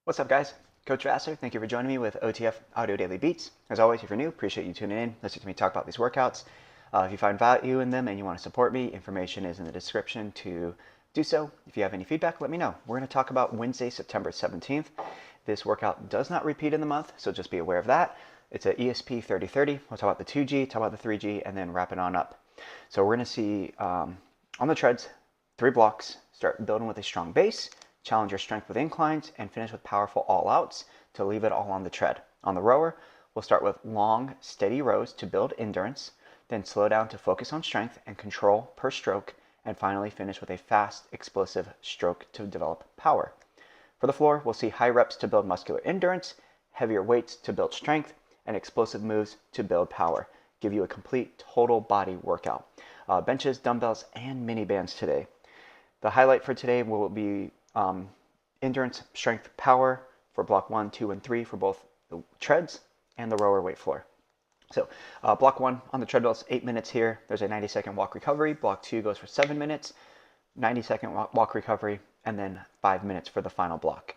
What's up, guys? Coach Vassar, thank you for joining me with OTF Audio Daily Beats. As always, if you're new, appreciate you tuning in, listening to me talk about these workouts. If you find value in them and you want to support me, information is in the description to do so. If you have any feedback, let me know. We're going to talk about Wednesday, September 17th. This workout does not repeat in the month, so just be aware of that. It's an ESP 30-30. We'll talk about the 2G, talk about the 3G, and then wrap it on up. So we're going to see on the treads, 3 blocks. Start building with a strong base, challenge your strength with inclines, and finish with powerful all-outs to leave it all on the tread. On the rower, we'll start with long, steady rows to build endurance, then slow down to focus on strength and control per stroke, and finally finish with a fast, explosive stroke to develop power. For the floor, we'll see high reps to build muscular endurance, heavier weights to build strength, and explosive moves to build power. Give you a complete total body workout. Benches, dumbbells, and mini bands today. The highlight for today will be endurance, strength, power for block 1, 2, and 3 for both the treads and the rower weight floor. So block 1 on the treadmills, 8 minutes here. There's a 90-second walk recovery. Block 2 goes for 7 minutes, 90-second walk recovery, and then 5 minutes for the final block.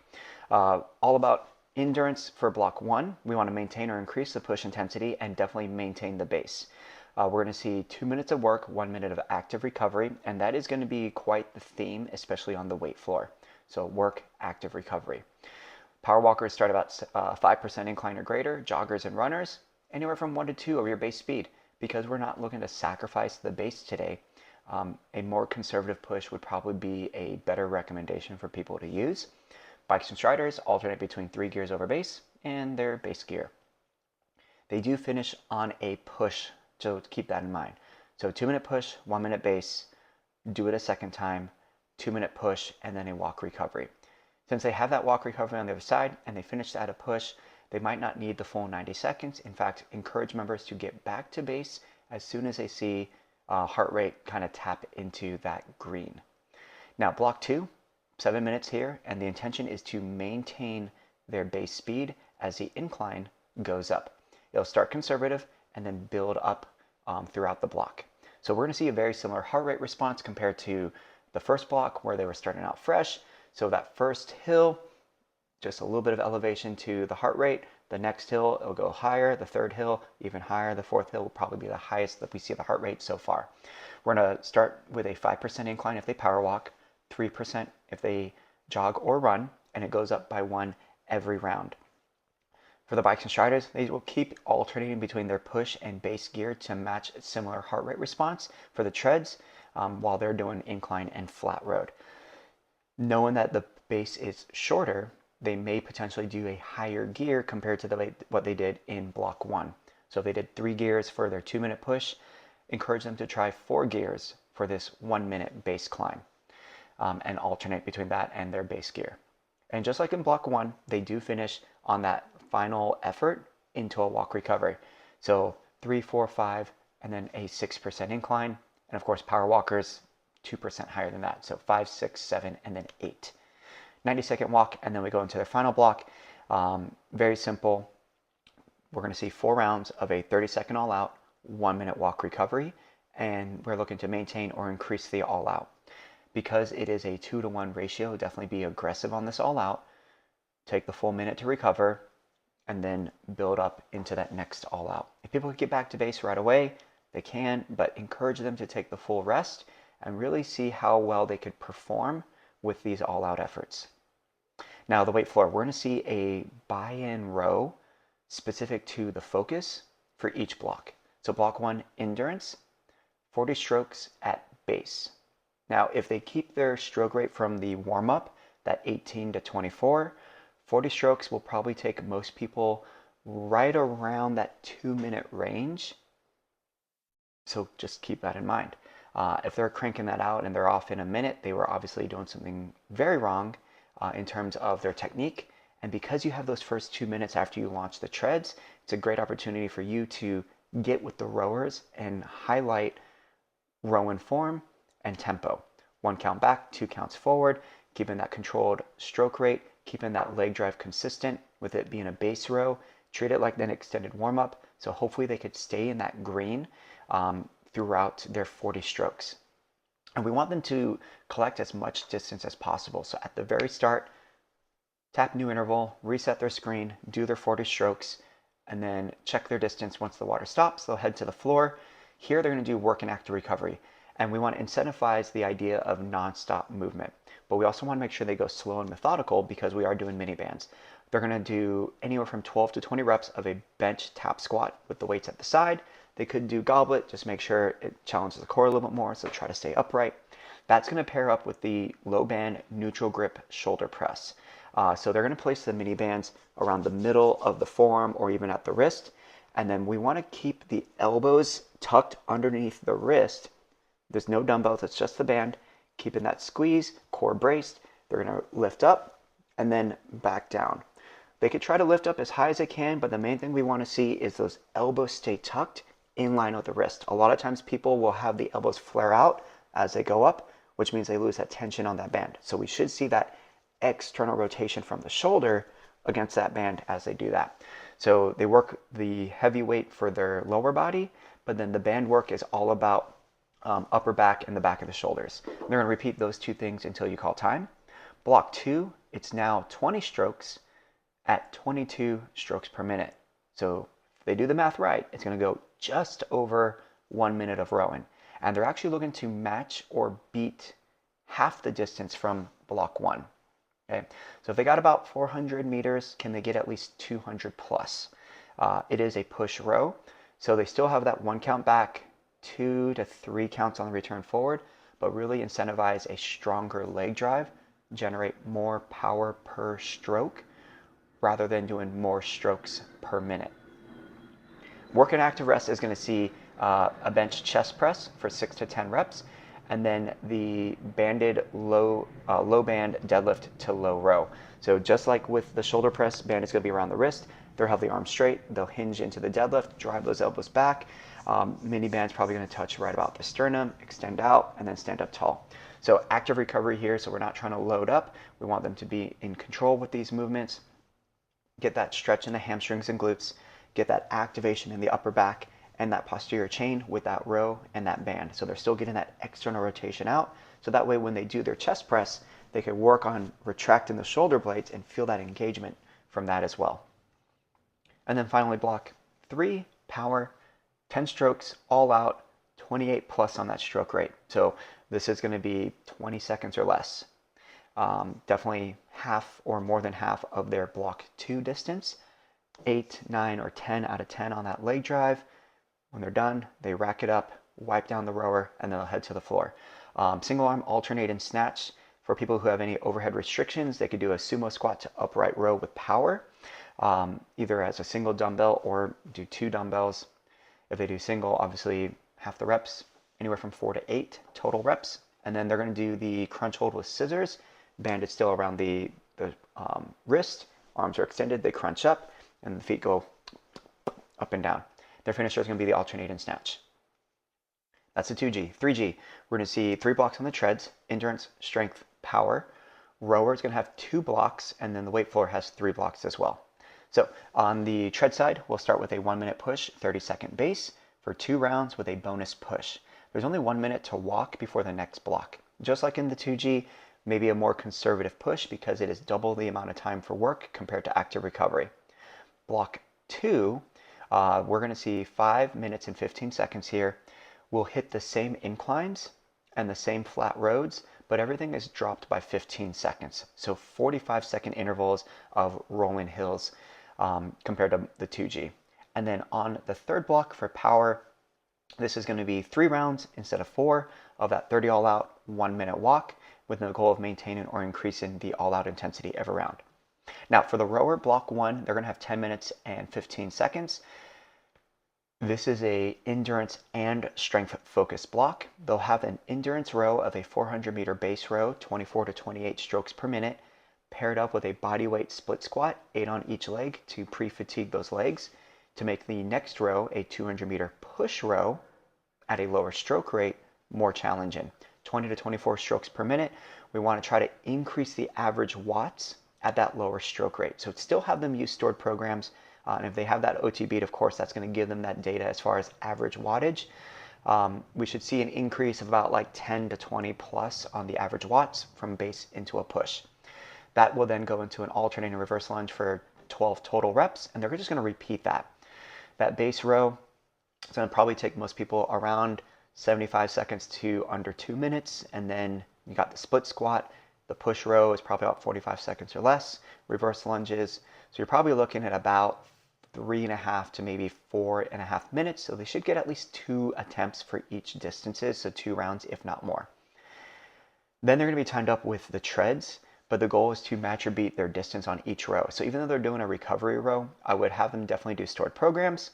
All about endurance for block 1. We want to maintain or increase the push intensity and definitely maintain the base. We're going to see 2 minutes of work, 1 minute of active recovery, and that is going to be quite the theme, especially on the weight floor. So work, active recovery. Power walkers start about 5% incline or greater. Joggers and runners, anywhere from 1 to 2 over your base speed. Because we're not looking to sacrifice the base today, a more conservative push would probably be a better recommendation for people to use. Bikes and striders alternate between 3 gears over base and their base gear. They do finish on a push, so keep that in mind. So 2-minute push, 1 minute base, do it a second time, 2-minute push, and then a walk recovery. Since they have that walk recovery on the other side and they finish at a push, they might not need the full 90 seconds. In fact, encourage members to get back to base as soon as they see heart rate kind of tap into that green. Now, block 2, 7 minutes here, and the intention is to maintain their base speed as the incline goes up. It'll start conservative and then build up throughout the block. So we're going to see a very similar heart rate response compared to the first block where they were starting out fresh. So that first hill, just a little bit of elevation to the heart rate. The next hill, it'll go higher. The third hill, even higher. The fourth hill will probably be the highest that we see the heart rate so far. We're going to start with a 5% incline if they power walk, 3% if they jog or run, and it goes up by 1 every round. For the bikes and striders, they will keep alternating between their push and base gear to match a similar heart rate response. For the treads, while they're doing incline and flat road. Knowing that the base is shorter, they may potentially do a higher gear compared to what they did in block 1. So if they did 3 gears for their 2-minute push, encourage them to try 4 gears for this 1-minute base climb and alternate between that and their base gear. And just like in block 1, they do finish on that final effort into a walk recovery. So 3, 4, 5, and then a 6% incline. And of course, power walkers, 2% higher than that. So 5, 6, 7, and then 8. 90-second walk, and then we go into their final block. Very simple. We're going to see 4 rounds of a 30-second all-out, 1-minute walk recovery, and we're looking to maintain or increase the all-out. Because it is a 2-to-1 ratio, definitely be aggressive on this all-out. Take the full minute to recover, and then build up into that next all-out. If people can get back to base right away, they can, but encourage them to take the full rest and really see how well they could perform with these all-out efforts. Now, the weight floor, we're going to see a buy-in row specific to the focus for each block. So block 1, endurance, 40 strokes at base. Now, if they keep their stroke rate from the warm-up, that 18 to 24, 40 strokes will probably take most people right around that 2-minute range. So just keep that in mind. If they're cranking that out and they're off in a minute, they were obviously doing something very wrong in terms of their technique. And because you have those first 2 minutes after you launch the treads, it's a great opportunity for you to get with the rowers and highlight row and form and tempo. 1 count back, 2 counts forward, keeping that controlled stroke rate, keeping that leg drive consistent with it being a base row. Treat it like an extended warm-up. So hopefully they could stay in that green throughout their 40 strokes. And we want them to collect as much distance as possible. So at the very start, tap new interval, reset their screen, do their 40 strokes, and then check their distance. Once the water stops, they'll head to the floor. Here they're going to do work and active recovery. And we want to incentivize the idea of nonstop movement. But we also want to make sure they go slow and methodical because we are doing mini bands. They're going to do anywhere from 12 to 20 reps of a bench tap squat with the weights at the side. They could do goblet, just make sure it challenges the core a little bit more, so try to stay upright. That's going to pair up with the low band neutral grip shoulder press. So they're going to place the mini bands around the middle of the forearm or even at the wrist. And then we want to keep the elbows tucked underneath the wrist. There's no dumbbells, it's just the band. Keeping that squeeze, core braced. They're going to lift up and then back down. They could try to lift up as high as they can, but the main thing we want to see is those elbows stay tucked in line with the wrist. A lot of times people will have the elbows flare out as they go up, which means they lose that tension on that band. So we should see that external rotation from the shoulder against that band as they do that. So they work the heavy weight for their lower body, but then the band work is all about upper back and the back of the shoulders. They're going to repeat those two things until you call time. Block 2, it's now 20 strokes at 22 strokes per minute. So if they do the math right, it's going to go just over 1 minute of rowing. And they're actually looking to match or beat half the distance from block 1. Okay, so if they got about 400 meters, can they get at least 200 plus? It is a push row, so they still have that 1 count back, 2 to 3 counts on the return forward, but really incentivize a stronger leg drive, generate more power per stroke, rather than doing more strokes per minute. Work and active rest is going to see a bench chest press for 6 to 10 reps, and then the banded low band deadlift to low row. So just like with the shoulder press, band is going to be around the wrist. They'll have the arms straight. They'll hinge into the deadlift, drive those elbows back. Mini band's probably going to touch right about the sternum, extend out, and then stand up tall. So active recovery here, so we're not trying to load up. We want them to be in control with these movements. Get that stretch in the hamstrings and glutes. Get that activation in the upper back and that posterior chain with that row and that band. So they're still getting that external rotation out. So that way when they do their chest press, they can work on retracting the shoulder blades and feel that engagement from that as well. And then finally block 3, power, 10 strokes, all out, 28 plus on that stroke rate. So this is going to be 20 seconds or less. Definitely half or more than half of their block 2 distance. 8, 9, or 10 out of 10 on that leg drive. When they're done, they rack it up, wipe down the rower, and then they'll head to the floor. Single arm alternate and snatch. For people who have any overhead restrictions, they could do a sumo squat to upright row with power, either as a single dumbbell or do 2 dumbbells. If they do single, obviously half the reps, anywhere from 4 to 8 total reps. And then they're going to do the crunch hold with scissors. Band is still around the wrist. Arms are extended, they crunch up, and the feet go up and down. Their finisher is going to be the alternate and snatch. That's a 2G. 3G, we're going to see 3 blocks on the treads, endurance, strength, power. Rower is going to have 2 blocks, and then the weight floor has 3 blocks as well. So on the tread side, we'll start with a 1-minute push, 30-second base for 2 rounds with a bonus push. There's only 1 minute to walk before the next block. Just like in the 2G, maybe a more conservative push because it is double the amount of time for work compared to active recovery. Block 2, we're going to see 5 minutes and 15 seconds here. We'll hit the same inclines and the same flat roads, but everything is dropped by 15 seconds. So 45-second intervals of rolling hills compared to the 2G. And then on the third block for power, this is going to be 3 rounds instead of 4 of that 30 all out 1-minute walk with the goal of maintaining or increasing the all out intensity every round. Now for the rower, block 1, they're going to have 10 minutes and 15 seconds. This is a endurance and strength focused block. They'll have an endurance row of a 400 meter base row, 24 to 28 strokes per minute, paired up with a body weight split squat, 8 on each leg to pre-fatigue those legs, to make the next row a 200 meter push row at a lower stroke rate more challenging. 20 to 24 strokes per minute. We want to try to increase the average watts at that lower stroke rate. So still have them use stored programs. And if they have that OT beat, of course, that's going to give them that data as far as average wattage. We should see an increase of about like 10 to 20 plus on the average watts from base into a push. That will then go into an alternating reverse lunge for 12 total reps, and they're just going to repeat that. That base row is going to probably take most people around 75 seconds to under 2 minutes, and then you got the split squat. The push row is probably about 45 seconds or less. Reverse lunges, so you're probably looking at about 3.5 to maybe 4.5 minutes. So they should get at least 2 attempts for each distances, so 2 rounds, if not more. Then they're going to be timed up with the treads, but the goal is to match or beat their distance on each row. So even though they're doing a recovery row, I would have them definitely do stored programs.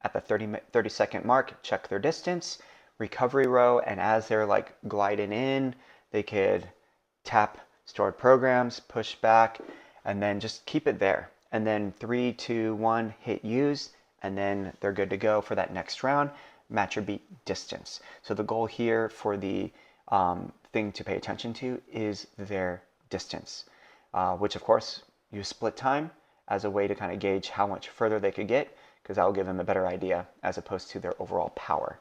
At the 30-second mark, check their distance, recovery row, and as they're like gliding in, they could tap stored programs, push back, and then just keep it there. And then 3, 2, 1, hit use, and then they're good to go for that next round, match or beat distance. So the goal here for the thing to pay attention to is their distance, which of course you split time as a way to kind of gauge how much further they could get, because that will give them a better idea as opposed to their overall power.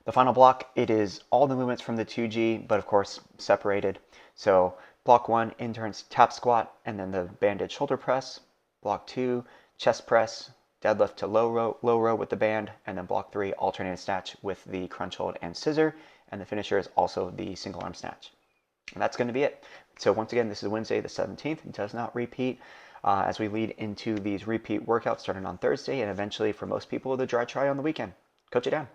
The final block, it is all the movements from the 2G, but of course separated. So block 1, in-turns tap squat, and then the banded shoulder press. Block 2, chest press, deadlift to low row with the band, and then block 3, alternating snatch with the crunch hold and scissor, and the finisher is also the single arm snatch. And that's going to be it. So once again, this is Wednesday the 17th. It does not repeat as we lead into these repeat workouts starting on Thursday, and eventually for most people the dry try on the weekend. Coach it down.